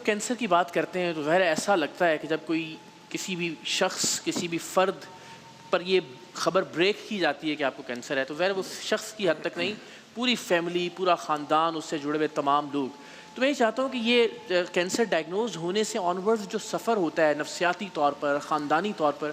جب کینسر کی بات کرتے ہیں تو ظاہر ایسا لگتا ہے کہ جب کوئی کسی بھی شخص کسی بھی فرد پر یہ خبر بریک کی جاتی ہے کہ آپ کو کینسر ہے تو ظاہر اس شخص کی حد تک نہیں پوری فیملی پورا خاندان اس سے جڑے ہوئے تمام لوگ. تو میں یہ چاہتا ہوں کہ یہ کینسر ڈائگنوز ہونے سے آنورڈ جو سفر ہوتا ہے نفسیاتی طور پر خاندانی طور پر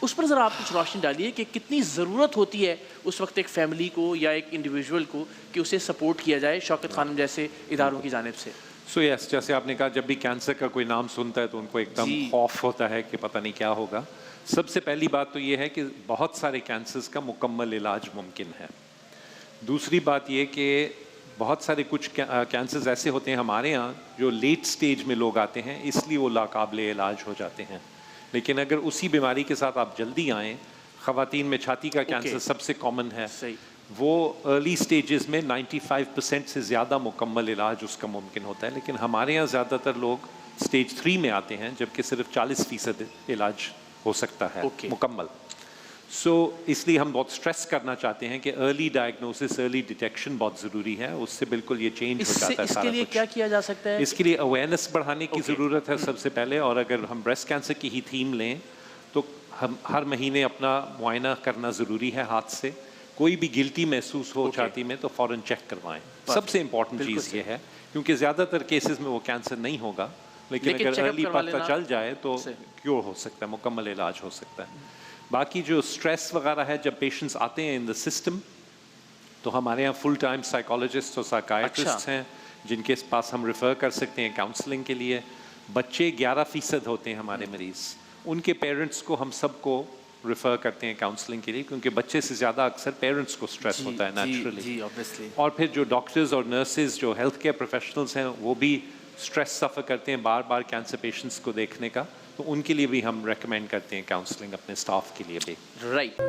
اس پر ذرا آپ کچھ روشنی ڈالیے کہ کتنی ضرورت ہوتی ہے اس وقت ایک فیملی کو یا ایک انڈیویجول کو کہ اسے سپورٹ کیا جائے شوکت خانم جیسے اداروں کی جانب سے. سو یس جیسے آپ نے کہا جب بھی کینسر کا کوئی نام سنتا ہے تو ان کو ایک دم خوف ہوتا ہے کہ پتہ نہیں کیا ہوگا. سب سے پہلی بات تو یہ ہے کہ بہت سارے کینسرز کا مکمل علاج ممکن ہے. دوسری بات یہ کہ بہت سارے کچھ کینسرز ایسے ہوتے ہیں ہمارے یہاں جو لیٹ سٹیج میں لوگ آتے ہیں اس لیے وہ لاقابل علاج ہو جاتے ہیں. لیکن اگر اسی بیماری کے ساتھ آپ جلدی آئیں, خواتین میں چھاتی کا کینسر سب سے کامن ہے, وہ ارلی سٹیجز میں 95% سے زیادہ مکمل علاج اس کا ممکن ہوتا ہے. لیکن ہمارے یہاں زیادہ تر لوگ سٹیج 3 میں آتے ہیں جبکہ صرف 40% علاج ہو سکتا ہے مکمل. سو اس لیے ہم بہت سٹریس کرنا چاہتے ہیں کہ ارلی ڈائگنوسس ارلی ڈیٹیکشن بہت ضروری ہے. اس سے بالکل یہ چینج ہو جاتا ہے. اس کے لیے کیا کیا جا سکتا ہے؟ اس کے لیے اویئرنیس بڑھانے کی ضرورت ہے سب سے پہلے. اور اگر ہم بریسٹ کینسر کی ہی تھیم لیں تو ہم ہر مہینے اپنا معائنہ کرنا ضروری ہے ہاتھ سے. کوئی بھی گلٹی محسوس ہو چھاتی میں تو فوراً چیک کروائیں. سب سے امپورٹنٹ چیز یہ ہے کیونکہ زیادہ تر کیسز میں وہ کینسر نہیں ہوگا لیکن اگر ارلی پتہ چل جائے تو کیور ہو سکتا ہے, مکمل علاج ہو سکتا ہے. باقی جو سٹریس وغیرہ ہے جب پیشنٹس آتے ہیں ان دا سسٹم تو ہمارے یہاں فل ٹائم سائیکالوجسٹ اور سائیکائٹرسٹ ہیں جن کے پاس ہم ریفر کر سکتے ہیں کاؤنسلنگ کے لیے. بچے 11% ہوتے ہیں ہمارے مریض, ان کے پیرنٹس کو ہم سب کو ریفر کرتے ہیں کاؤنسلنگ کے لیے کیونکہ بچے سے زیادہ اکثر پیرنٹس کو سٹریس ہوتا ہے نیچرلی. اور پھر جو ڈاکٹرز اور نرسز جو ہیلتھ کیئر پروفیشنلز ہیں وہ بھی سٹریس سفر کرتے ہیں بار بار کینسر پیشنٹس کو دیکھنے کا, تو ان کے لیے بھی ہم ریکمینڈ کرتے ہیں کاؤنسلنگ اپنے اسٹاف کے لیے بھی. رائٹ.